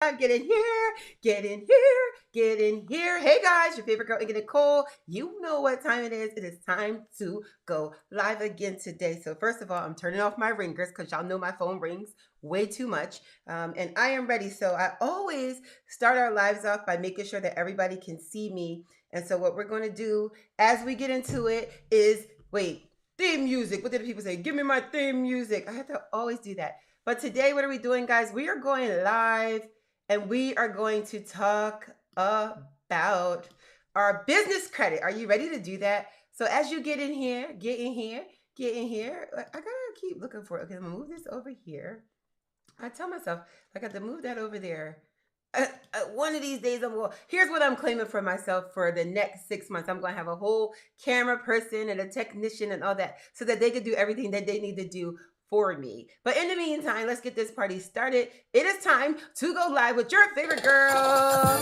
Get in here, get in here, get in here. Hey guys, your favorite girl, Inga Nykole. You know what time it is. It is time to go live again today. So first of all, I'm turning off my ringers because y'all know my phone rings way too much. And I am ready. So I always start our lives off by making sure that everybody can see me. And so what we're going to do as we get into it is, wait, theme music. What did people say? Give me my theme music. I have to always do that. But today, what are we doing, guys? We are going live and we are going to talk about our business credit. Are you ready to do that? So as you get in here, get in here, get in here. I gotta keep looking for it. Okay, I'm gonna move this over here. I tell myself I got to move that over there. One of these days, here's what I'm claiming for myself for the next 6 months. I'm going to have a whole camera person and a technician and all that so that they can do everything that they need to do for me. But in the meantime, let's get this party started. It is time to go live with your favorite girl.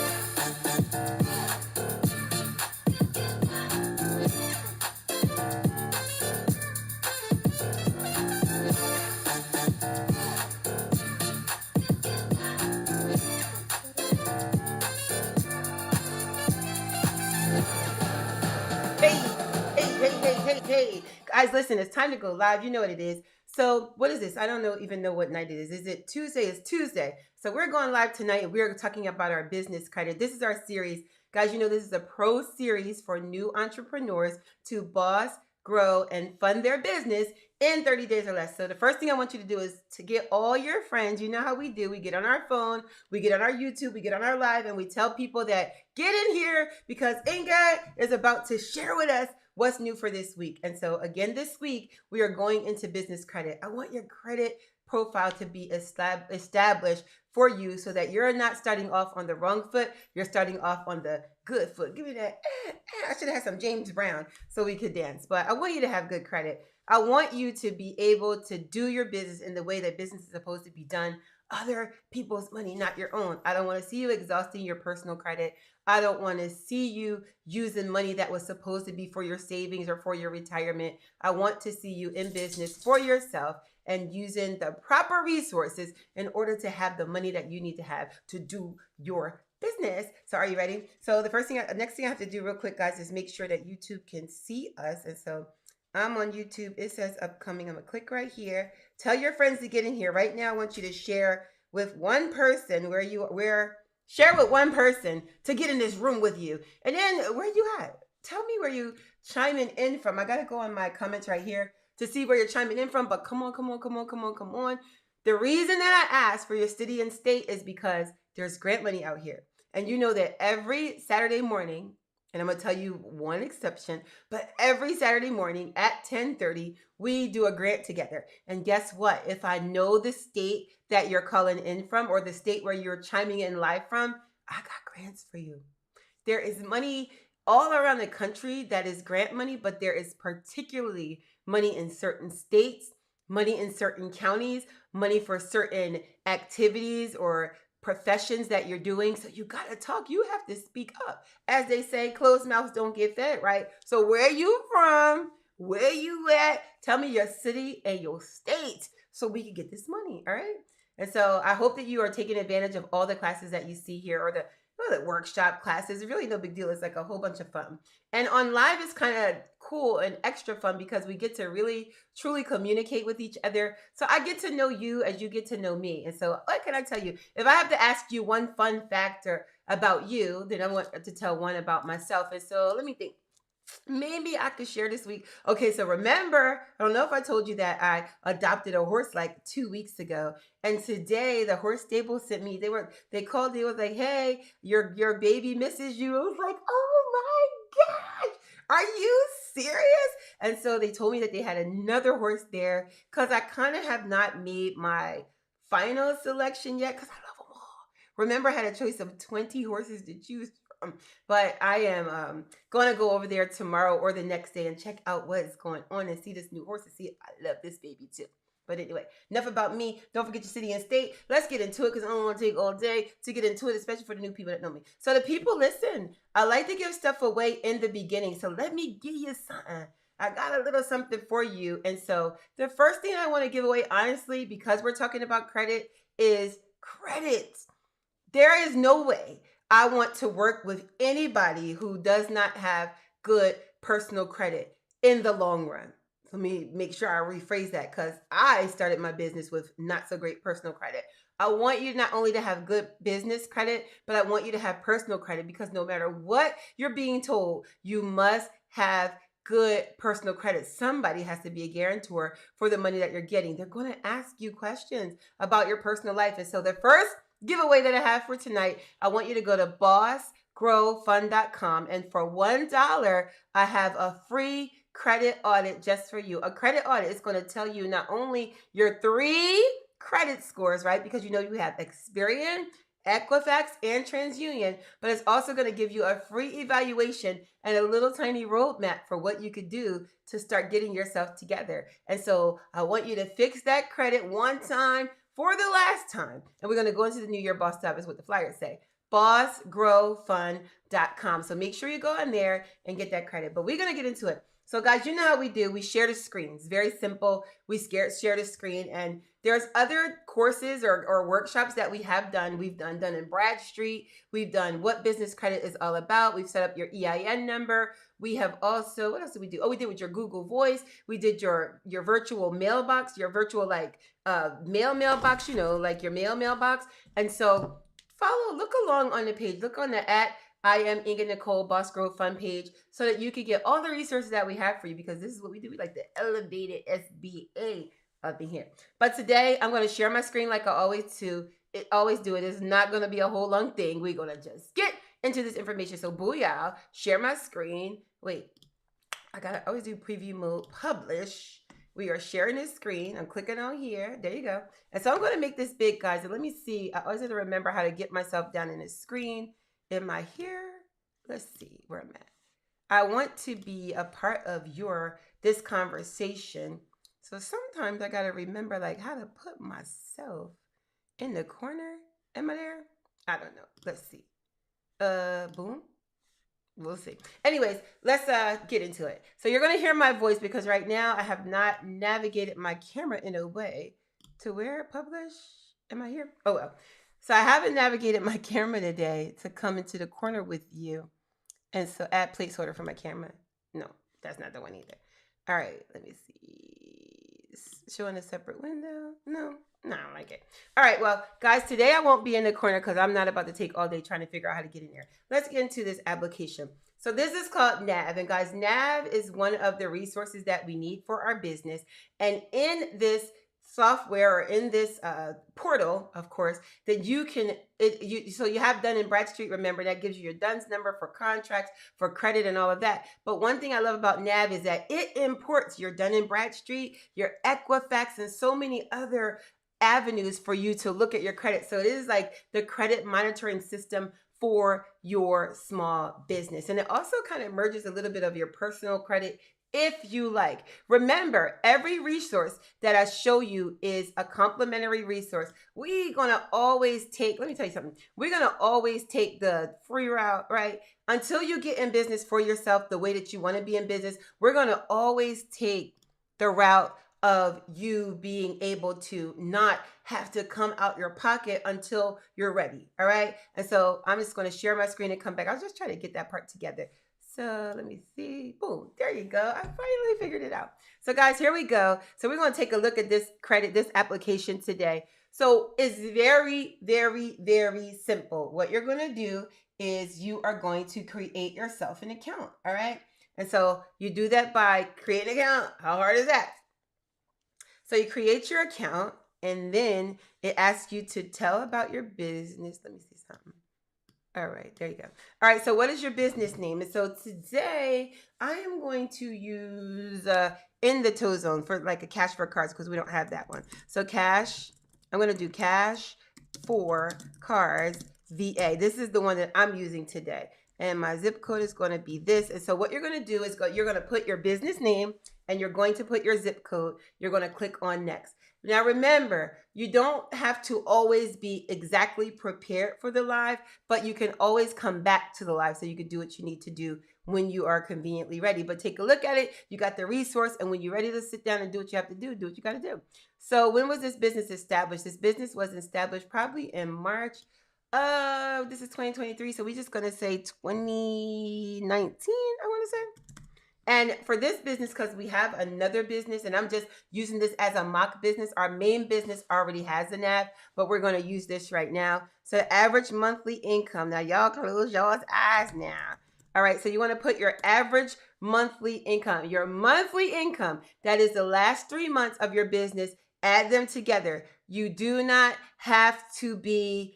Hey, guys, listen, it's time to go live. You know what it is. So what is this? I don't even know what night it is. Is it Tuesday? It's Tuesday. So we're going live tonight and we're talking about our business credit. This is our series. Guys, you know this is a pro series for new entrepreneurs to boss, grow, and fund their business in 30 days or less. So the first thing I want you to do is to get all your friends. You know how we do. We get on our phone, we get on our YouTube, we get on our live, and we tell people that get in here because Inga is about to share with us what's new for this week. And so again, this week, we are going into business credit. I want your credit profile to be established for you so that you're not starting off on the wrong foot. You're starting off on the good foot. Give me that. I should have had some James Brown so we could dance. But I want you to have good credit. I want you to be able to do your business in the way that business is supposed to be done. Other people's money, not your own. I don't want to see you exhausting your personal credit. I don't want to see you using money that was supposed to be for your savings or for your retirement. I want to see you in business for yourself and using the proper resources in order to have the money that you need to have to do your business. So are you ready? So the next thing I have to do real quick, guys, is make sure that YouTube can see us. And so I'm on YouTube. It says upcoming. I'm going to click right here. Tell your friends to get in here. Right now, I want you to share with one person share with one person to get in this room with you. And then where you at? Tell me where you chiming in from. I got to go on my comments right here to see where you're chiming in from. But come on. The reason that I asked for your city and state is because there's grant money out here. And you know that every Saturday morning, and I'm going to tell you one exception, but every Saturday morning at 10:30, we do a grant together. And guess what? If I know the state that you're calling in from or the state where you're chiming in live from, I got grants for you. There is money all around the country that is grant money, but there is particularly money in certain states, money in certain counties, money for certain activities or professions that you're doing. So you got to talk. You have to speak up. As they say, closed mouths don't get fed, right? So where you from? Where you at? Tell me your city and your state so we can get this money, all right? And so I hope that you are taking advantage of all the classes that you see here or the workshop classes. It's really no big deal. It's like a whole bunch of fun. And on live is kind of cool and extra fun because we get to really truly communicate with each other. So I get to know you as you get to know me. And so what can I tell you? If I have to ask you one fun factor about you, then I want to tell one about myself. And so let me think. Maybe I could share this week. Okay, so remember, I don't know if I told you that I adopted a horse like 2 weeks ago. And today the horse stable sent me, they called, they was like, hey, your baby misses you. I was like, oh my gosh, are you serious? And so they told me that they had another horse there because I kind of have not made my final selection yet because I love them all. Remember, I had a choice of 20 horses to choose from. But I am going to go over there tomorrow or the next day and check out what is going on and see this new horse and see if I love this baby too. But anyway, enough about me. Don't forget your city and state. Let's get into it because I don't want to take all day to get into it, especially for the new people that know me. So the people, listen, I like to give stuff away in the beginning. So let me give you something. I got a little something for you. And so the first thing I want to give away, honestly, because we're talking about credit, is credit. There is no way I want to work with anybody who does not have good personal credit in the long run. Let me make sure I rephrase that, because I started my business with not so great personal credit. I want you not only to have good business credit, but I want you to have personal credit, because no matter what you're being told, you must have good personal credit. Somebody has to be a guarantor for the money that you're getting. They're going to ask you questions about your personal life. And so the first giveaway that I have for tonight, I want you to go to bossgrowfund.com, and for $1, I have a free credit audit just for you. A credit audit is going to tell you not only your 3 credit scores, right? Because you know you have Experian, Equifax, and TransUnion, but it's also going to give you a free evaluation and a little tiny roadmap for what you could do to start getting yourself together. And so I want you to fix that credit one time for the last time. And we're going to go into the new year bossed up, is what the flyers say. bossgrowfund.com. So make sure you go in there and get that credit. But we're going to get into it. So guys, you know how we do. We share the screen. It's very simple. We share the screen, and there's other courses or workshops that we have done. We've done in Bradstreet. We've done what business credit is all about. We've set up your EIN number. We have also, what else did we do? Oh, we did with your Google Voice. We did your virtual mailbox, your virtual mailbox, like your mailbox. And so look along on the page. Look on the I am Inga Nykole Boss Growth Fund page, so that you can get all the resources that we have for you, because this is what we do. We like the elevated SBA up in here. But today I'm going to share my screen like I always do. It is not going to be a whole long thing. We're going to just get into this information. So booyah, share my screen. Wait, I got to always do preview mode, publish. We are sharing this screen. I'm clicking on here. There you go. And so I'm going to make this big, guys. And let me see. I always have to remember how to get myself down in this screen. Am I here? Let's see where I'm at. I want to be a part of this conversation. So sometimes I got to remember how to put myself in the corner. Am I there? I don't know. Let's see. Boom. We'll see. Anyways, let's get into it. So you're going to hear my voice, because right now I have not navigated my camera in a way to where publish. Am I here? Oh, well. So I haven't navigated my camera today to come into the corner with you. And so add placeholder for my camera. No, that's not the one either. All right, let me see. Show in a separate window. No, I don't like it. All right, well, guys, today I won't be in the corner because I'm not about to take all day trying to figure out how to get in there. Let's get into this application. So this is called NAV. And guys, NAV is one of the resources that we need for our business. And in this software, or in this portal, of course, that you can, so you have Dun & Bradstreet, remember, that gives you your DUNS number for contracts, for credit, and all of that. But one thing I love about NAV is that it imports your Dun & Bradstreet, your Equifax, and so many other avenues for you to look at your credit. So it is like the credit monitoring system for your small business. And it also kind of merges a little bit of your personal credit, if you like. Remember, every resource that I show you is a complimentary resource. We're going to always take, let me tell you something. We're going to always take the free route, right? Until you get in business for yourself the way that you want to be in business, we're going to always take the route of you being able to not have to come out your pocket until you're ready. All right. And so I'm just going to share my screen and come back. I was just trying to get that part together. So let me see. Boom. There you go. I finally figured it out. So guys, here we go. So we're going to take a look at this application today. So it's very, very, very simple. What you're going to do is you are going to create yourself an account. All right. And so you do that by creating an account. How hard is that? So you create your account, and then it asks you to tell about your business. Let me see something. All right, there you go. All right, so what is your business name? And so today I am going to use In the Toe Zone for like a cash for cards, because we don't have that one. So cash, I'm going to do cash for cards VA. This is the one that I'm using today. And my zip code is going to be this. And so what you're going to do is you're going to put your business name, and you're going to put your zip code. You're going to click on next. Now, remember, you don't have to always be exactly prepared for the live, but you can always come back to the live so you can do what you need to do when you are conveniently ready. But take a look at it. You got the resource, and when you're ready to sit down and do what you have to do what you got to do. So when was this business established? This business was established probably in March This is 2023, so we're just gonna say 2019, I want to say. And for this business, because we have another business, and I'm just using this as a mock business, our main business already has an app, but we're going to use this right now. So average monthly income. Now, y'all close y'all's eyes now. All right, so you want to put your average monthly income, your monthly income, that is the last 3 months of your business, add them together. You do not have to be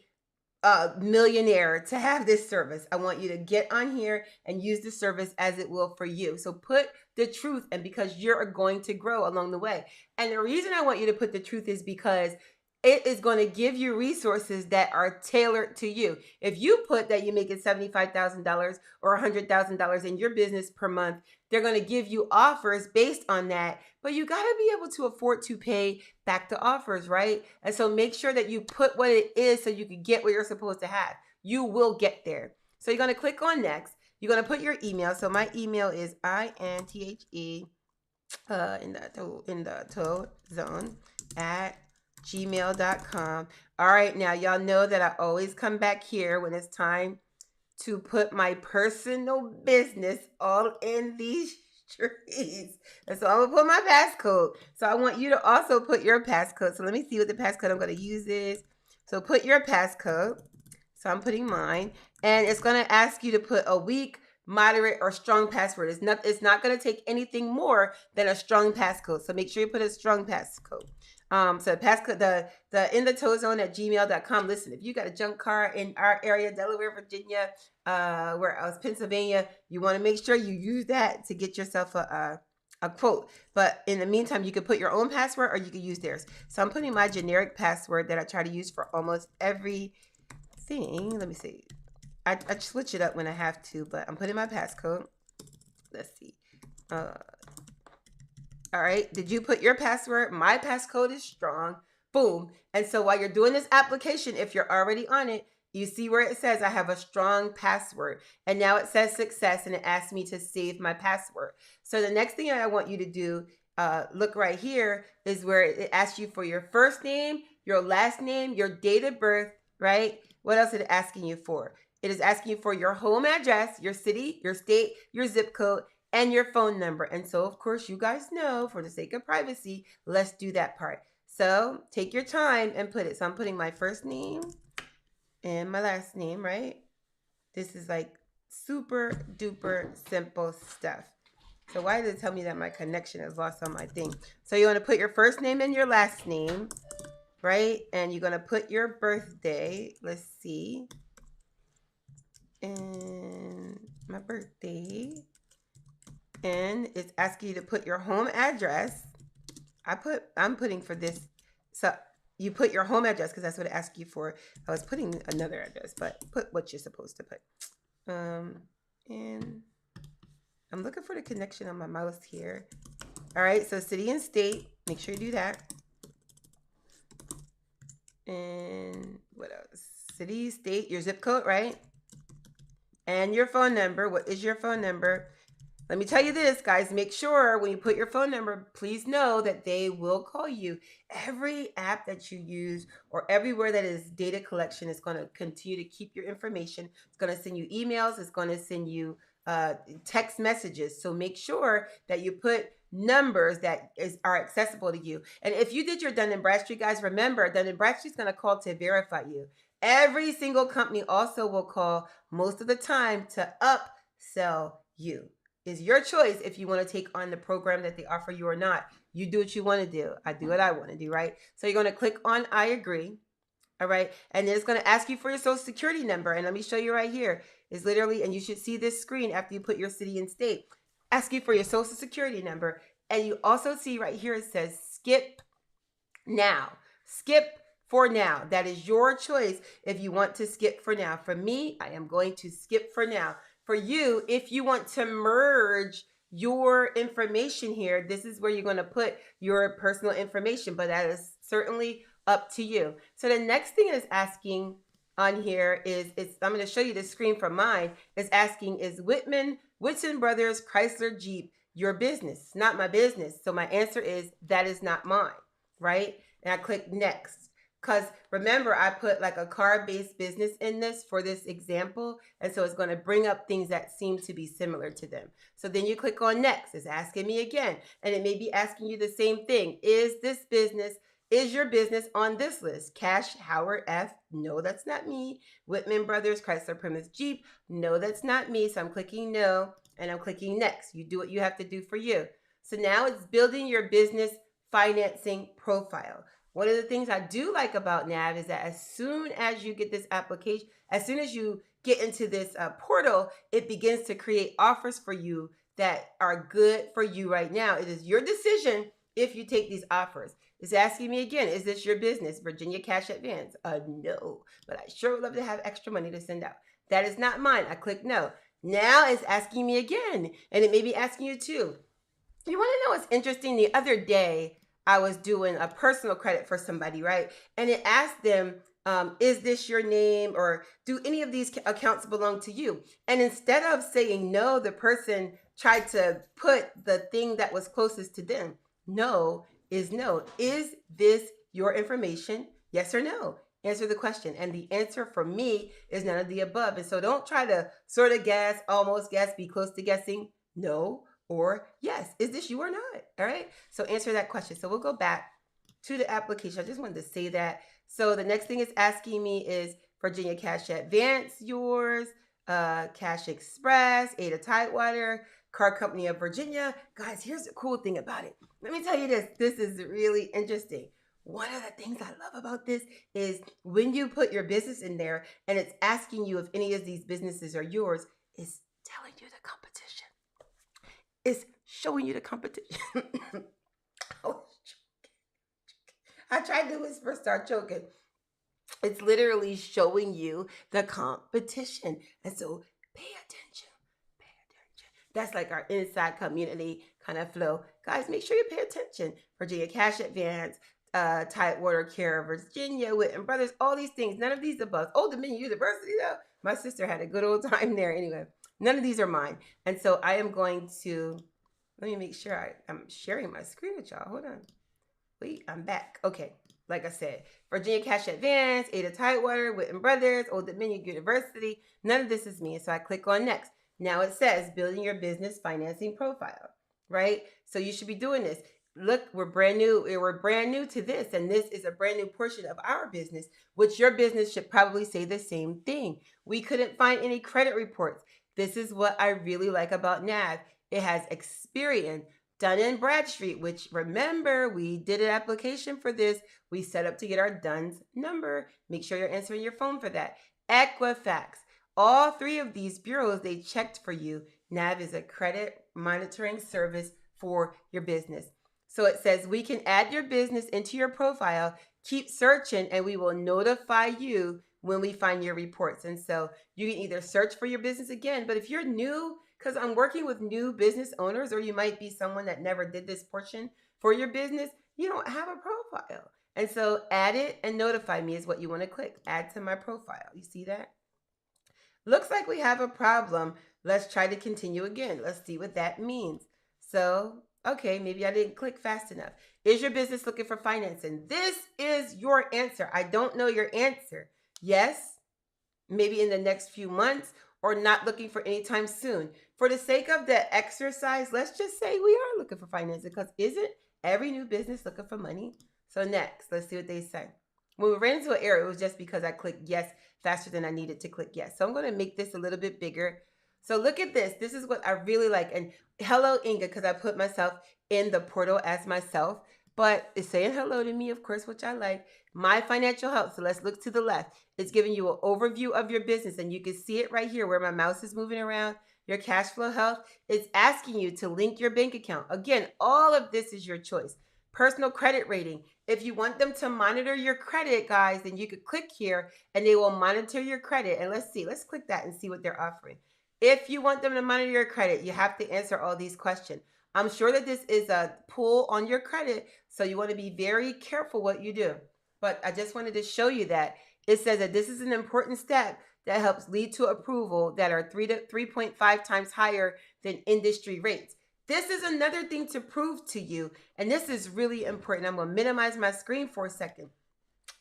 a millionaire to have this service. I want you to get on here and use the service as it will for you. So put the truth, and because you're going to grow along the way. And the reason I want you to put the truth is because it is going to give you resources that are tailored to you. If you put that you make it $75,000 or $100,000 in your business per month, they're going to give you offers based on that, but you got to be able to afford to pay back the offers, right? And so make sure that you put what it is so you can get what you're supposed to have. You will get there. So you're going to click on next. You're going to put your email. So my email is INTHE in the toe zone at gmail.com. All right, now y'all know that I always come back here when it's time to put my personal business all in these streets. And so I'm gonna put my passcode. So I want you to also put your passcode. So let me see what the passcode I'm gonna use is. So put your passcode. So I'm putting mine, and it's gonna ask you to put a weak, moderate, or strong password. It's not gonna take anything more than a strong passcode. So make sure you put a strong passcode. So passcode, the in the toe zone at gmail.com. Listen, if you got a junk car in our area, Delaware, Virginia, where else, Pennsylvania, you want to make sure you use that to get yourself a quote. But in the meantime, you could put your own password or you could use theirs. So I'm putting my generic password that I try to use for almost every thing. Let me see. I switch it up when I have to, but I'm putting my passcode. Let's see. All right. Did you put your password? My passcode is strong. Boom. And so while you're doing this application, if you're already on it, you see where it says I have a strong password. And now it says success, and it asks me to save my password. So the next thing I want you to do, look right here, is where it asks you for your first name, your last name, your date of birth, right? What else is it asking you for? It is asking you for your home address, your city, your state, your zip code, and your phone number. And so, of course, you guys know, for the sake of privacy, let's do that part. So take your time and put it. So I'm putting my first name and my last name, right? This is like super duper simple stuff. So why did it tell me that my connection is lost on my thing? So you want to put your first name and your last name, right? And you're going to put your birthday. Let's see. And my birthday. And it's asking you to put your home address. I'm putting for this. So you put your home address because that's what it asks you for. I was putting another address, but put what you're supposed to put. And I'm looking for the connection on my mouse here. All right, so city and state. Make sure you do that. And what else? City, state, your zip code, right? And your phone number. What is your phone number? Let me tell you this, guys. Make sure when you put your phone number, please know that they will call you. Every app that you use or everywhere that is data collection is going to continue to keep your information. It's going to send you emails. It's going to send you text messages. So make sure that you put numbers that are accessible to you. And if you did your Dun & Bradstreet, guys, remember Dun & Bradstreet's going to call to verify you. Every single company also will call most of the time to upsell you. Is your choice if you want to take on the program that they offer you or not. You do what you want to do. I do what I want to do, right? So you're going to click on I agree. All right. And then it's going to ask you for your social security number. And let me show you right here. It's literally, and you should see this screen after you put your city and state. Ask you for your social security number. And you also see right here, it says skip now. Skip for now. That is your choice if you want to skip for now. For me, I am going to skip for now. For you, if you want to merge your information here, this is where you're going to put your personal information, but that is certainly up to you. So the next thing it's asking on here is I'm going to show you the screen from mine. It's asking, is Whitson Brothers Chrysler Jeep your business? It's not my business. So my answer is that is not mine, right? And I click next. Because remember, I put like a card-based business in this for this example. And so it's going to bring up things that seem to be similar to them. So then you click on next. It's asking me again. And it may be asking you the same thing. Is your business on this list? Cash Howard F. No, that's not me. Whitman Brothers, Chrysler Plymouth Jeep. No, that's not me. So I'm clicking no and I'm clicking next. You do what you have to do for you. So now it's building your business financing profile. One of the things I do like about NAV is that as soon as you get this application, as soon as you get into this portal, it begins to create offers for you that are good for you right now. It is your decision if you take these offers. It's asking me again, is this your business? Virginia Cash Advance? No, but I sure would love to have extra money to send out. That is not mine. I click no. Now it's asking me again, and it may be asking you too. You want to know what's interesting? The other day, I was doing a personal credit for somebody, right? And it asked them, is this your name, or do any of these accounts belong to you? And instead of saying no, the person tried to put the thing that was closest to them. No is no. Is this your information? Yes or no? Answer the question. And the answer for me is none of the above. And so don't try to sort of guess, almost guess, be close to guessing. No or yes. Is this you or not? All right. So answer that question. So we'll go back to the application. I just wanted to say that. So the next thing it's asking me is Virginia Cash Advance yours, Cash Express, Ada Tidewater, Car Company of Virginia. Guys, here's the cool thing about it. Let me tell you this. This is really interesting. One of the things I love about this is when you put your business in there and it's asking you if any of these businesses are yours, it's telling you the competition. It's showing you the competition. I tried to whisper, start choking. It's literally showing you the competition. And so pay attention. Pay attention. That's like our inside community kind of flow. Guys, make sure you pay attention. Virginia Cash Advance, Tidewater Care, Virginia, Whitman Brothers, all these things. None of these above. Old Dominion University, though. My sister had a good old time there anyway. None of these are mine. And so I am going to, let me make sure I'm sharing my screen with y'all. Hold on. Wait, I'm back. Okay. Like I said, Virginia Cash Advance, Ada Tidewater, Whitman Brothers, Old Dominion University. None of this is me. So I click on next. Now it says building your business financing profile, right? So you should be doing this. Look, we're brand new. We're brand new to this. And this is a brand new portion of our business, which your business should probably say the same thing. We couldn't find any credit reports. This is what I really like about NAV. It has Experian, Dun & Bradstreet, which remember, we did an application for this. We set up to get our DUNS number. Make sure you're answering your phone for that. Equifax. All three of these bureaus, they checked for you. NAV is a credit monitoring service for your business. So it says we can add your business into your profile. Keep searching and we will notify you when we find your reports. And so you can either search for your business again, but if you're new, because I'm working with new business owners, or you might be someone that never did this portion for your business, you don't have a profile. And so add it and notify me is what you want to click. Add to my profile. You see that? Looks like we have a problem. Let's try to continue again. Let's see what that means. So, okay, maybe I didn't click fast enough. Is your business looking for financing? This is your answer. I don't know your answer. Yes, maybe in the next few months, or not looking for any time soon. For the sake of the exercise, let's just say we are looking for financing, because isn't every new business looking for money? So next, let's see what they say. When we ran into an error, it was just because I clicked yes faster than I needed to click yes. So I'm going to make this a little bit bigger. So look at this. This is what I really like. And hello, Inga, because I put myself in the portal as myself. But it's saying hello to me, of course, which I like. My financial health. So let's look to the left. It's giving you an overview of your business. And you can see it right here where my mouse is moving around. Your cash flow health. It's asking you to link your bank account. Again, all of this is your choice. Personal credit rating. If you want them to monitor your credit, guys, then you could click here and they will monitor your credit. And let's see. Let's click that and see what they're offering. If you want them to monitor your credit, you have to answer all these questions. I'm sure that this is a pull on your credit, so you want to be very careful what you do. But I just wanted to show you that it says that this is an important step that helps lead to approval that are 3 to 3.5 times higher than industry rates. This is another thing to prove to you, and this is really important. I'm going to minimize my screen for a second.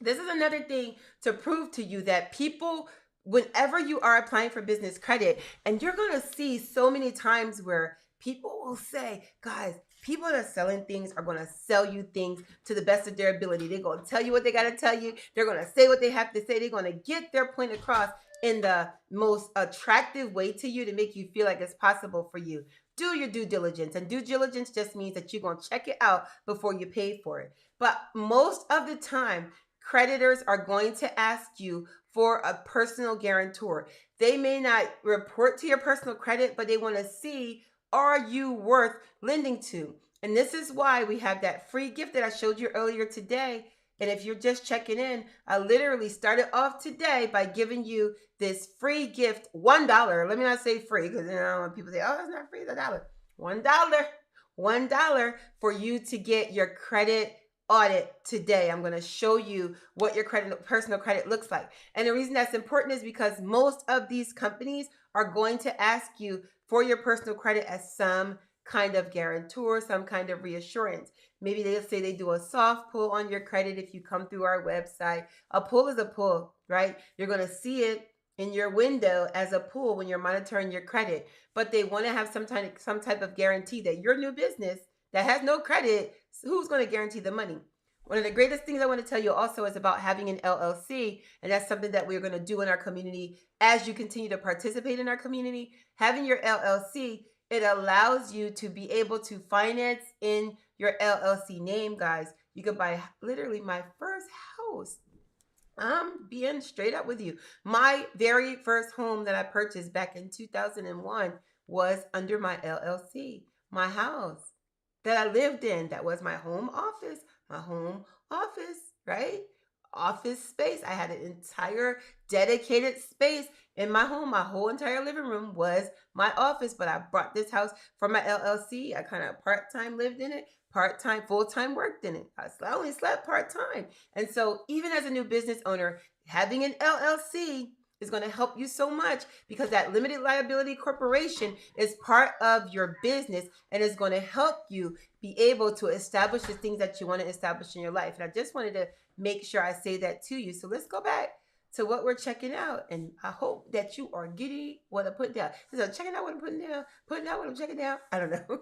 This is another thing to prove to you that people, whenever you are applying for business credit, and you're going to see so many times where people will say, guys, people that are selling things are going to sell you things to the best of their ability. They're going to tell you what they got to tell you. They're going to say what they have to say. They're going to get their point across in the most attractive way to you to make you feel like it's possible for you. Do your due diligence. And due diligence just means that you're going to check it out before you pay for it. But most of the time, creditors are going to ask you for a personal guarantor. They may not report to your personal credit, but they want to see, are you worth lending to? And this is why we have that free gift that I showed you earlier today. And if you're just checking in, I literally started off today by giving you this free gift, $1. Let me not say free, because you know when people say, oh, it's not free, it's $1. $1 for you to get your credit audit today. I'm going to show you what your personal credit looks like. And the reason that's important is because most of these companies are going to ask you for your personal credit as some kind of guarantor, some kind of reassurance. Maybe they'll say they do a soft pull on your credit if you come through our website. A pull is a pull, right? You're going to see it in your window as a pull when you're monitoring your credit, but they want to have some type of guarantee that your new business that has no credit, who's going to guarantee the money? One of the greatest things I want to tell you also is about having an LLC, and that's something that we're going to do in our community as you continue to participate in our community. Having your LLC, it allows you to be able to finance in your LLC name, guys. You could buy literally my first house. I'm being straight up with you. My very first home that I purchased back in 2001 was under my LLC. My house that I lived in, that was my home office, right? Office space. I had an entire dedicated space in my home. My whole entire living room was my office, but I brought this house from my LLC. I kind of part-time lived in it, part-time, full-time worked in it. I only slept part-time. And so even as a new business owner, having an LLC is going to help you so much because that limited liability corporation is part of your business and is going to help you be able to establish the things that you want to establish in your life. And I just wanted to make sure I say that to you. So let's go back to what we're checking out. And I hope that you are getting what I put down. So checking out what I'm putting out what I'm checking down. I don't know.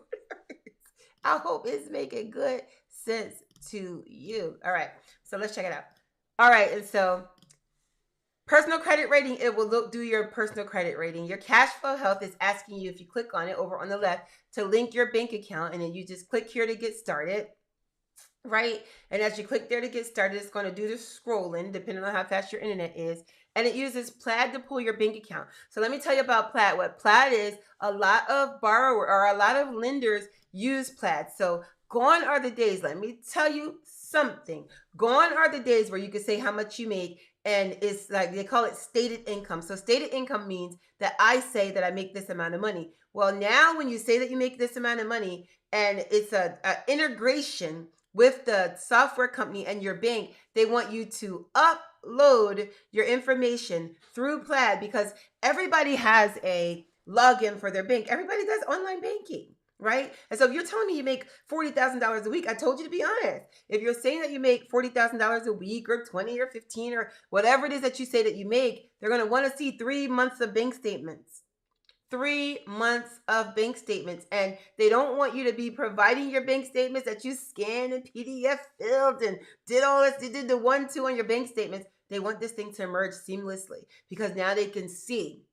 I hope it's making good sense to you. All right. So let's check it out. All right. And so personal credit rating, it will do your personal credit rating. Your cash flow health is asking you, if you click on it over on the left, to link your bank account. And then you just click here to get started, right? And as you click there to get started, it's going to do the scrolling depending on how fast your internet is. And it uses Plaid to pull your bank account. So let me tell you about Plaid. What Plaid is, a lot of a lot of lenders use Plaid. So gone are the days, let me tell you something. Gone are the days where you could say how much you make, and it's like they call it stated income. So stated income means that I say that I make this amount of money. Well, now when you say that you make this amount of money and it's a integration with the software company and your bank, they want you to upload your information through Plaid because everybody has a login for their bank. Everybody does online banking, right? And so if you're telling me you make $40,000 a week, I told you to be honest. If you're saying that you make $40,000 a week or 20 or 15 or whatever it is that you say that you make, they're going to want to see 3 months of bank statements. 3 months of bank statements. And they don't want you to be providing your bank statements that you scanned and PDF filled and did all this. They did the 1-2 on your bank statements. They want this thing to merge seamlessly because now they can see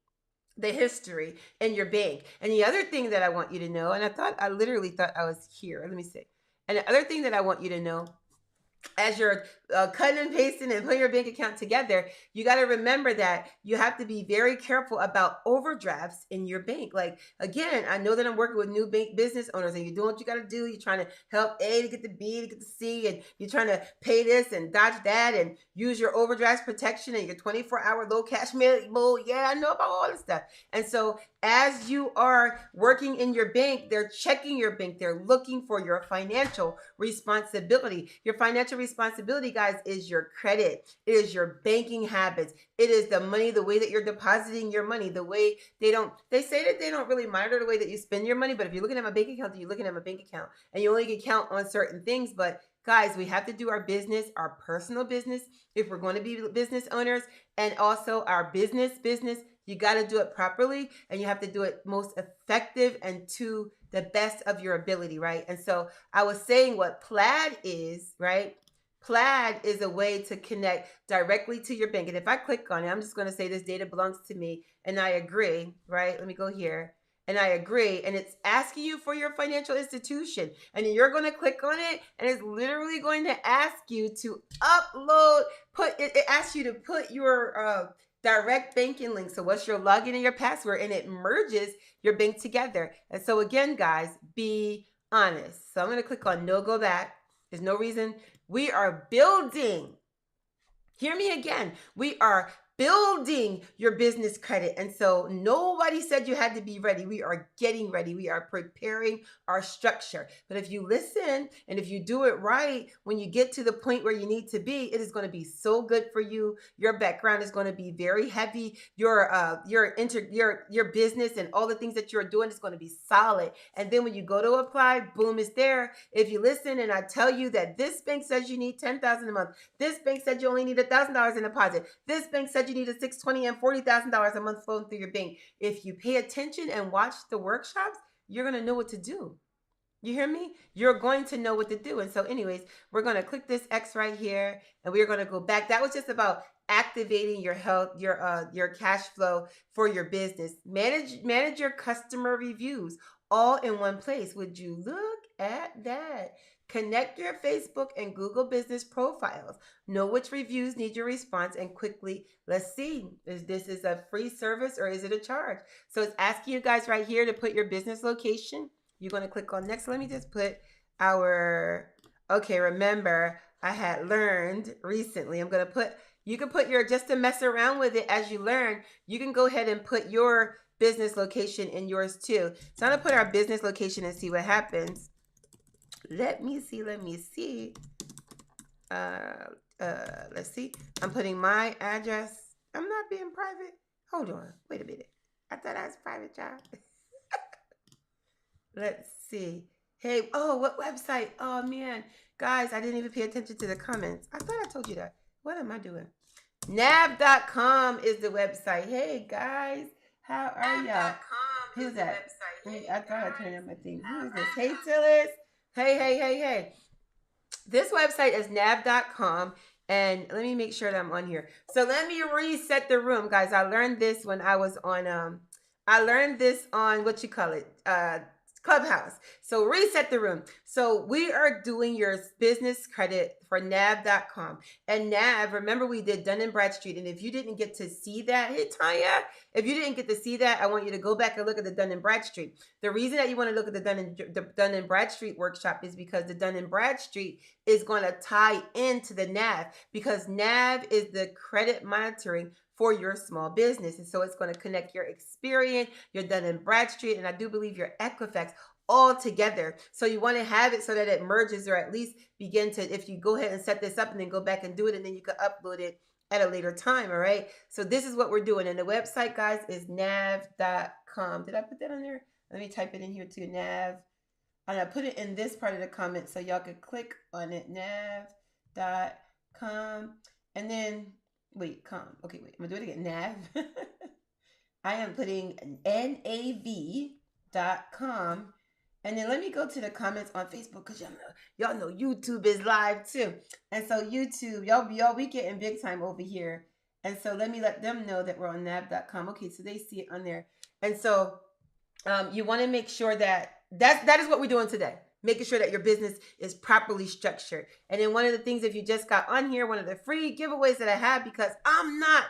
the history in your bank. And the other thing that I want you to know, and I literally thought I was here. Let me see. And the other thing that I want you to know, as you're cutting and pasting and putting your bank account together, you got to remember that you have to be very careful about overdrafts in your bank. Like, again, I know that I'm working with new bank business owners and you're doing what you got to do. You're trying to help A to get the B to get the C, and you're trying to pay this and dodge that and use your overdraft protection and your 24-hour low cash mode. Yeah, I know about all this stuff. And so as you are working in your bank, they're checking your bank. They're looking for your financial responsibility. Your financial responsibility, guys, is your credit. It is your banking habits. It is the money, the way that you're depositing your money, the way they say that they don't really monitor the way that you spend your money. But if you're looking at my bank account, then you're looking at my bank account, and you only can count on certain things. But Guys, we have to do our business, our personal business, if we're going to be business owners, and also our business. You got to do it properly, and you have to do it most effective and to the best of your ability, right? And so I was saying what Plaid is, right? Plaid is a way to connect directly to your bank. And if I click on it, I'm just going to say this data belongs to me, and I agree, right? Let me go here. And I agree. And it's asking you for your financial institution. And then you're going to click on it, and it's literally going to ask you to upload, it asks you to put your direct banking link. So what's your login and your password? And it merges your bank together. And so again, guys, be honest. So I'm going to click on no go back. There's no reason. We are building. Hear me again. We are building your business credit. And so nobody said you had to be ready. We are getting ready. We are preparing our structure. But if you listen and if you do it right, when you get to the point where you need to be, it is going to be so good for you. Your background is going to be very heavy. Your business and all the things that you're doing is going to be solid. And then when you go to apply, boom, it's there. If you listen and I tell you that this bank says you need $10,000 a month, this bank said you only need $1,000 in deposit, this bank said you need a $620,000 and $40,000 a month flowing through your bank. If you pay attention and watch the workshops, you're going to know what to do. You hear me? You're going to know what to do. And so anyways, we're going to click this X right here, and we're going to go back. That was just about activating your health, your cash flow for your business. Manage your customer reviews all in one place. Would you look at that? Connect your Facebook and Google business profiles. Know which reviews need your response, and quickly, let's see, is this a free service or is it a charge? So it's asking you guys right here to put your business location. You're going to click on next. Let me just put okay, remember, I had learned recently. I'm going to put, you can put just to mess around with it as you learn, you can go ahead and put your business location in yours too. So I'm going to put our business location and see what happens. Let me see. Let's see. I'm putting my address. I'm not being private. Hold on. Wait a minute. I thought I was private, y'all. Let's see. Hey, what website? Oh, man. Guys, I didn't even pay attention to the comments. I thought I told you that. What am I doing? nav.com is the website. Hey, guys. How are y'all? Who's that? Hey, I thought I turned on my thing. Who is this? Hey, Tillis. Hey. This website is nav.com, and let me make sure that I'm on here. So let me reset the room, guys. I learned this when I was on, what you call it, Clubhouse. So reset the room. So we are doing your business credit for nav.com. And Nav, remember we did Dun & Bradstreet. And if you didn't get to see that, hey Tanya, if you didn't get to see that, I want you to go back and look at the Dun & Bradstreet. The reason that you want to look at the Dun & Bradstreet workshop is because the Dun & Bradstreet is going to tie into the Nav, because Nav is the credit monitoring for your small business. And so it's going to connect your Experian, your Dun & Bradstreet, and I do believe your Equifax all together. So you want to have it so that it merges, or at least begin to, if you go ahead and set this up and then go back and do it, and then you can upload it at a later time. All right. So this is what we're doing. And the website, guys, is nav.com. Did I put that on there? Let me type it in here too. Nav. And I put it in this part of the comment so y'all could click on it. Nav.com. And then Okay, wait. I'm going to do it again. Nav. I am putting nav.com. And then let me go to the comments on Facebook, because y'all know YouTube is live too. And so YouTube, y'all, we getting big time over here. And so let me let them know that we're on nav.com. Okay, so they see it on there. And so you want to make sure that is what we're doing today. Making sure that your business is properly structured. And then one of the things, if you just got on here, one of the free giveaways that I have, because I'm not,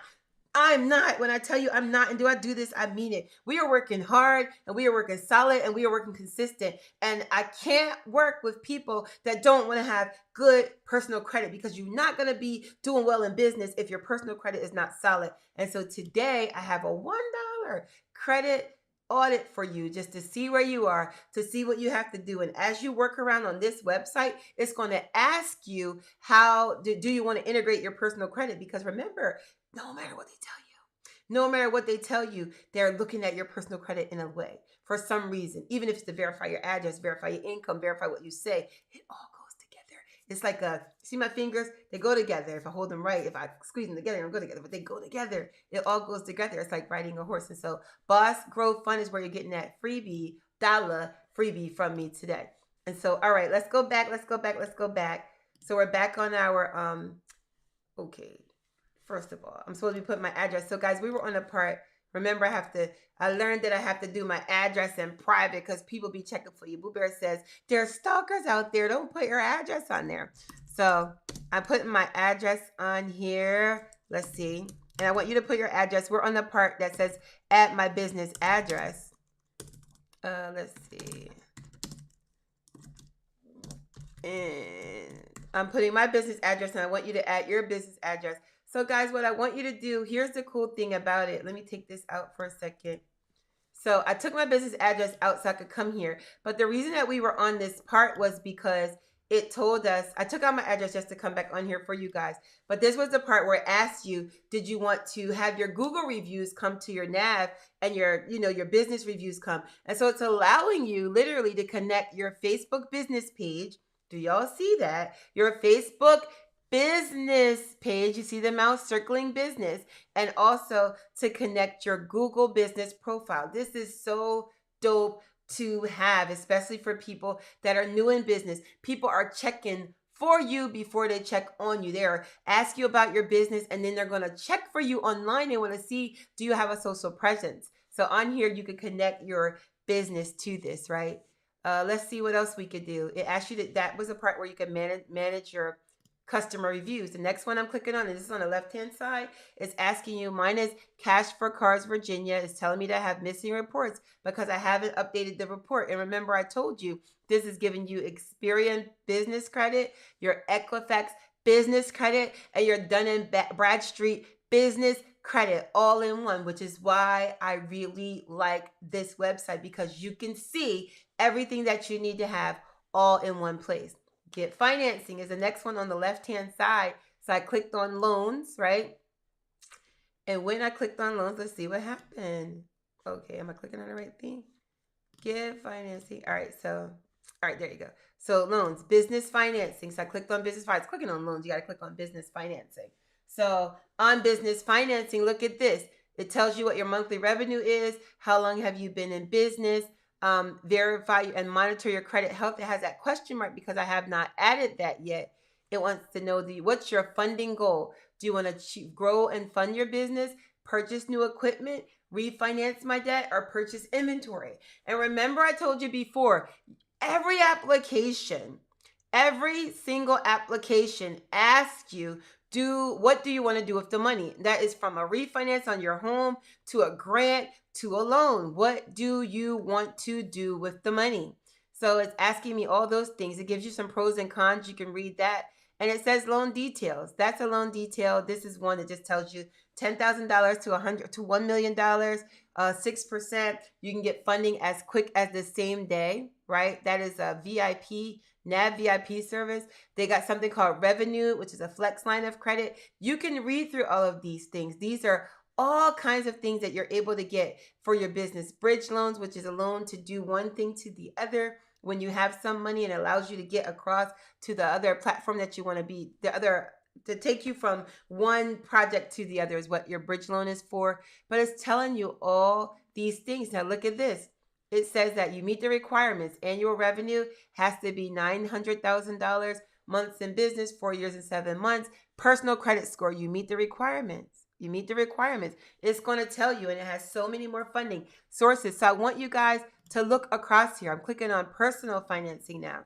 when I tell you I'm not, and do I do this, I mean it. We are working hard, and we are working solid, and we are working consistent. And I can't work with people that don't want to have good personal credit, because you're not going to be doing well in business if your personal credit is not solid. And so today I have a $1 credit audit for you, just to see where you are, to see what you have to do. And as you work around on this website, it's going to ask you, how do you want to integrate your personal credit? Because remember, no matter what they tell you, they're looking at your personal credit in a way, for some reason. Even if it's to verify your address, verify your income, verify what you say, it all goes together. It's like see my fingers? They go together. If I hold them right, if I squeeze them together, they'll go together. But they go together. It all goes together. It's like riding a horse. And so Boss Grow Fun is where you're getting that dollar freebie from me today. And so, all right, let's go back. So we're back on our, okay. First of all, I'm supposed to be putting my address. So guys, we were on a part. Remember, I learned that I have to do my address in private because people be checking for you. Boo Bear says, there's stalkers out there. Don't put your address on there. So I'm putting my address on here. Let's see. And I want you to put your address. We're on the part that says add my business address. Let's see. And I'm putting my business address and I want you to add your business address. So guys, what I want you to do, here's the cool thing about it. Let me take this out for a second. So I took my business address out so I could come here. But the reason that we were on this part was because it told us, I took out my address just to come back on here for you guys. But this was the part where it asked you, did you want to have your Google reviews come to your nav and your business reviews come? And so it's allowing you literally to connect your Facebook business page. Do y'all see that? Your Facebook business page, you see the mouse circling business, and also to connect your Google business profile. This is so dope to have, especially for people that are new in business. People are checking for you before they check on you. They're ask you about your business, and then they're going to check for you online. They want to see, do you have a social presence? So on here, you could connect your business to this, right? Let's see what else we could do. It asked you that was a part where you can manage your customer reviews. The next one I'm clicking on, and this is on the left-hand side, is asking you, mine is Cash for Cars Virginia. It's telling me to have missing reports because I haven't updated the report. And remember, I told you, this is giving you Experian business credit, your Equifax business credit, and your Dun & Bradstreet business credit all in one, which is why I really like this website, because you can see everything that you need to have all in one place. Get financing is the next one on the left-hand side. So I clicked on loans, right? And when I clicked on loans, let's see what happened. Okay, am I clicking on the right thing? Get financing. All right, there you go. So loans, business financing. So I clicked on business finance. Clicking on loans, you got to click on business financing. So on business financing, look at this. It tells you what your monthly revenue is, how long have you been in business, verify and monitor your credit health. It has that question mark because I have not added that yet. It wants to know, what's your funding goal? Do you want to grow and fund your business, purchase new equipment, refinance my debt, or purchase inventory? And remember, I told you before, every single application asks you, what do you want to do with the money? That is from a refinance on your home to a grant to a loan. What do you want to do with the money? So it's asking me all those things. It gives you some pros and cons. You can read that. And it says loan details. That's a loan detail. This is one that just tells you $10,000 to $1 million, 6%. You can get funding as quick as the same day, right? That is a VIP, NAV VIP service. They got something called Revenue, which is a flex line of credit. You can read through all of these things. These are all kinds of things that you're able to get for your business. Bridge loans, which is a loan to do one thing to the other. When you have some money, and allows you to get across to the other platform that you want to be, to take you from one project to the other is what your bridge loan is for. But it's telling you all these things. Now look at this. It says that you meet the requirements. Annual revenue has to be $900,000. Months in business, 4 years and 7 months. Personal credit score, you meet the requirements. You meet the requirements. It's going to tell you, and it has so many more funding sources. So I want you guys to look across here. I'm clicking on personal financing now.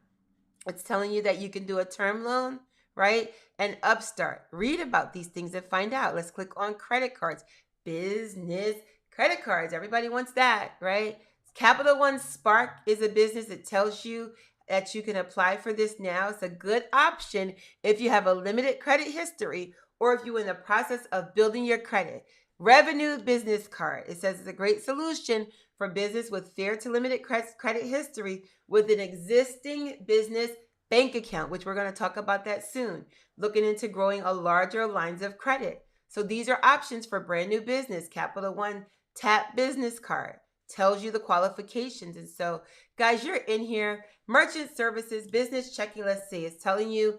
It's telling you that you can do a term loan, right? And Upstart. Read about these things and find out. Let's click on credit cards. Business credit cards. Everybody wants that, right? Capital One Spark is a business that tells you that you can apply for this now. It's a good option if you have a limited credit history or if you're in the process of building your credit. Revenue business card. It says it's a great solution for business with fair to limited credit history with an existing business bank account, which we're going to talk about that soon. Looking into growing a larger lines of credit. So these are options for brand new business. Capital One Tap Business Card tells you the qualifications. And so, guys, you're in here. Merchant services, business checking, let's see. It's telling you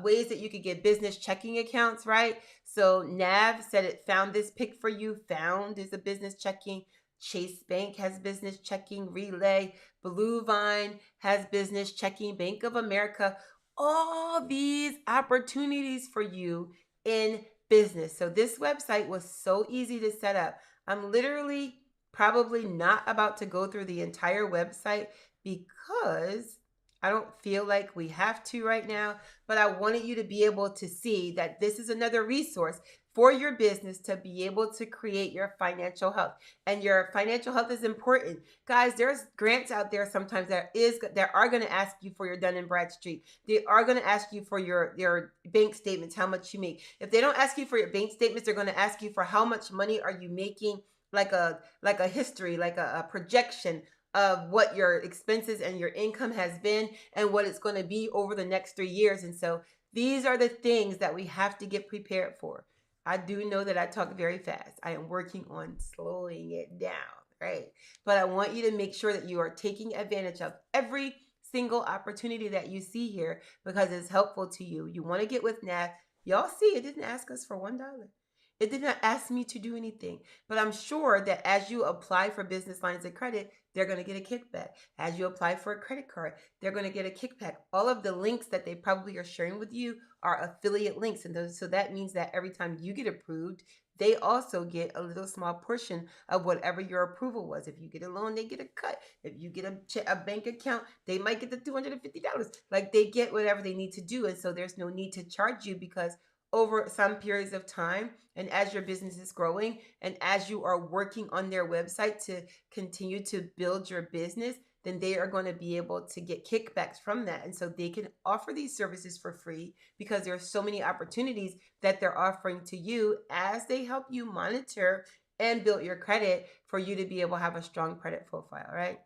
ways that you could get business checking accounts, right? So Nav said it found this pick for you. Found is a business checking. Chase Bank has business checking. Relay, Blue Vine has business checking. Bank of America, all these opportunities for you in business. So this website was so easy to set up. I'm literally probably not about to go through the entire website because I don't feel like we have to right now, but I wanted you to be able to see that this is another resource for your business to be able to create your financial health. And your financial health is important. Guys, there's grants out there sometimes that are going to ask you for your Dun& Bradstreet. They are going to ask you for your bank statements, how much you make. If they don't ask you for your bank statements, they're going to ask you for how much money are you making, like a history, like a projection of what your expenses and your income has been and what it's going to be over the next 3 years. And so these are the things that we have to get prepared for. I do know that I talk very fast. I am working on slowing it down, right? But I want you to make sure that you are taking advantage of every single opportunity that you see here because it's helpful to you. You want to get with Nav. Y'all see, it didn't ask us for $1. It did not ask me to do anything, but I'm sure that as you apply for business lines of credit, they're going to get a kickback. As you apply for a credit card, they're going to get a kickback. All of the links that they probably are sharing with you are affiliate links. And so that means that every time you get approved, they also get a little small portion of whatever your approval was. If you get a loan, they get a cut. If you get a bank account, they might get the $250. Like they get whatever they need to do. And so there's no need to charge you because over some periods of time and as your business is growing and as you are working on their website to continue to build your business, then they are going to be able to get kickbacks from that. And so they can offer these services for free because there are so many opportunities that they're offering to you as they help you monitor and build your credit for you to be able to have a strong credit profile, right?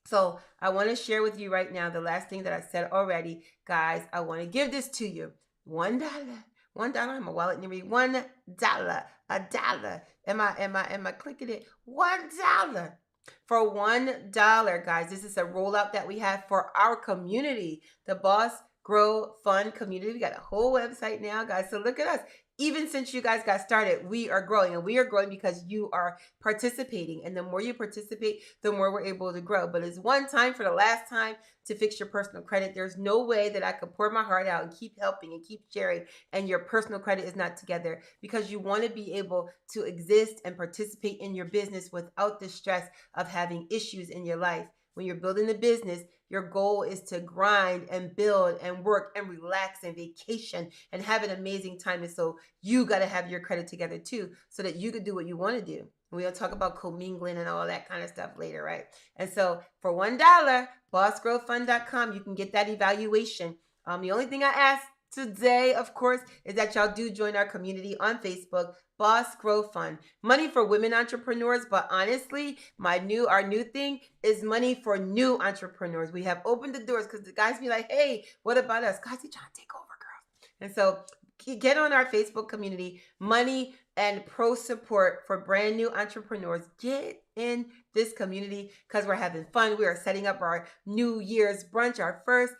So I want to share with you right now the last thing that I said already. Guys, I want to give this to you. $1. $1 in my wallet near me. $1. A dollar. Am I clicking it? $1. For $1, guys, this is a rollout that we have for our community, the Boss Grow Fund community. We got a whole website now, guys. So look at us. Even since you guys got started, we are growing, and we are growing because you are participating. And the more you participate, the more we're able to grow. But it's one time for the last time to fix your personal credit. There's no way that I could pour my heart out and keep helping and keep sharing, and your personal credit is not together because you want to be able to exist and participate in your business without the stress of having issues in your life. When you're building a business, your goal is to grind and build and work and relax and vacation and have an amazing time. And so you got to have your credit together too so that you can do what you want to do. We'll talk about commingling and all that kind of stuff later, right? And so for $1, bossgrowfund.com, you can get that evaluation. The only thing I ask today, of course, is that y'all do join our community on Facebook, Boss Grow Fund. Money for women entrepreneurs, but honestly, our new thing is money for new entrepreneurs. We have opened the doors because the guys be like, hey, what about us? Guys, they trying to take over, girl. And so get on our Facebook community, money and pro support for brand new entrepreneurs. Get in this community because we're having fun. We are setting up our New Year's brunch, our first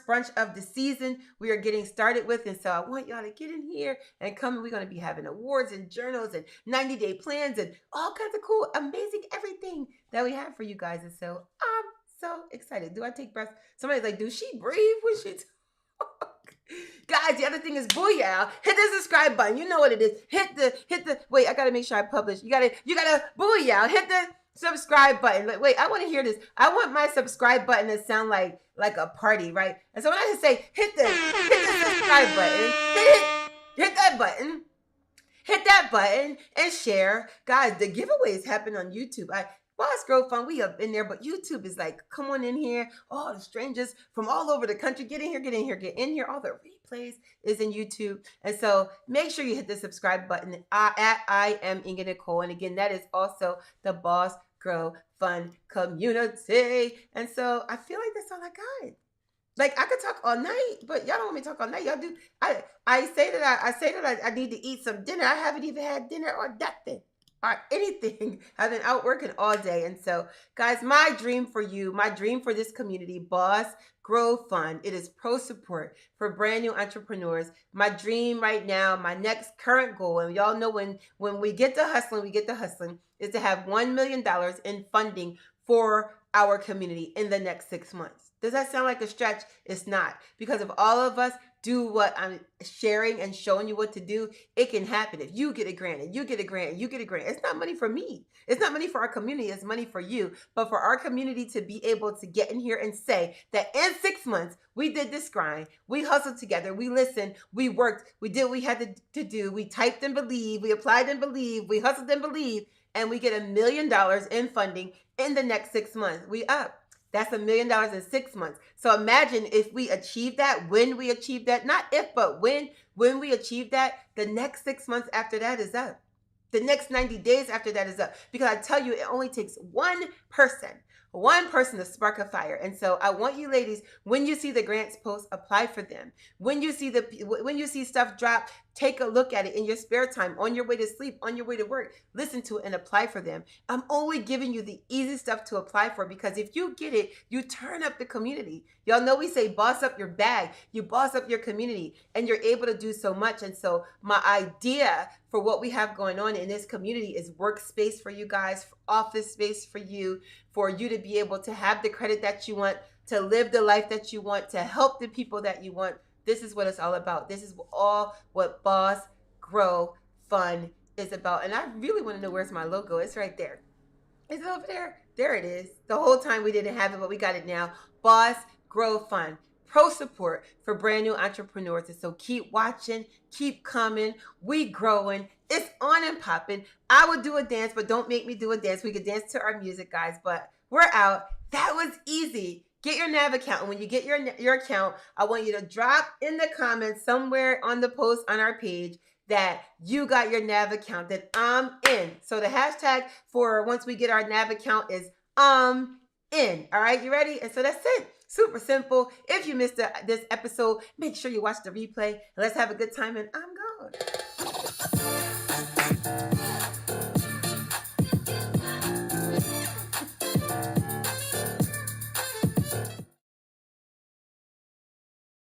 brunch of the season we are getting started with. And so I want y'all to get in here and come. We're going to be having awards and journals and 90-day plans and all kinds of cool, amazing everything that we have for you guys. And so I'm so excited. Do I take breaths? Somebody's like, does she breathe when she talk? Guys, the other thing is booyah. Hit the subscribe button. You know what it is. Hit the wait, I gotta make sure I publish. You gotta booyah. Hit the subscribe button. Like, wait, I want to hear this. I want my subscribe button to sound like a party, right? And so when I just say hit the subscribe button, hit that button. Hit that button and share. Guys, the giveaways happen on YouTube. Boss Grow Fund, we up in there, but YouTube is like, come on in here. All the strangers from all over the country, get in here. All the replays is in YouTube. And so make sure you hit the subscribe button at I am Inga Nykole. And again, that is also the Boss Grow Fund community. And so I feel like that's all I got. Like I could talk all night, but y'all don't want me to talk all night. Y'all do. I say that I need to eat some dinner. I haven't even had dinner or nothing. or anything. I've been out working all day. And so, guys, my dream for you, my dream for this community, Boss Grow Fund, it is pro support for brand new entrepreneurs. My dream right now, my next current goal, and y'all know when we get to hustling, is to have $1 million in funding for our community in the next 6 months. Does that sound like a stretch? It's not. Because if all of us do what I'm sharing and showing you what to do, it can happen. If you get a grant and you get a grant and you get a grant, it's not money for me. It's not money for our community. It's money for you. But for our community to be able to get in here and say that in 6 months, we did this grind. We hustled together. We listened. We worked. We did what we had to do. We typed and believed. We applied and believed. We hustled and believed. And we get $1 million in funding in the next 6 months. We up. That's $1 million in 6 months. So imagine if we achieve that, when we achieve that, not if, but when we achieve that, the next 6 months after that is up. The next 90 days after that is up. Because I tell you, it only takes one person to spark a fire. And so I want you ladies, when you see the grants post, apply for them. When you see stuff drop, take a look at it in your spare time, on your way to sleep, on your way to work. Listen to it and apply for them. I'm only giving you the easy stuff to apply for, because if you get it, you turn up the community. Y'all know we say boss up your bag. You boss up your community, and you're able to do so much. And so my idea for what we have going on in this community is workspace for you guys, office space for you to be able to have the credit that you want, to live the life that you want, to help the people that you want. This is what it's all about. This is all what Boss Grow Fund is about. And I really want to know where's my logo. It's right there. Is it over there? There it is. The whole time we didn't have it, but we got it now. Boss Grow Fund. Pro support for brand new entrepreneurs. And so keep watching, keep coming. We growing. It's on and popping. I would do a dance, but don't make me do a dance. We could dance to our music, guys, but we're out. That was easy. Get your NAV account. And when you get your account, I want you to drop in the comments somewhere on the post on our page that you got your NAV account, that I'm in. So the hashtag for once we get our NAV account is in. All right, you ready? And so that's it. Super simple. If you missed this episode, make sure you watch the replay. And let's have a good time. And I'm gone.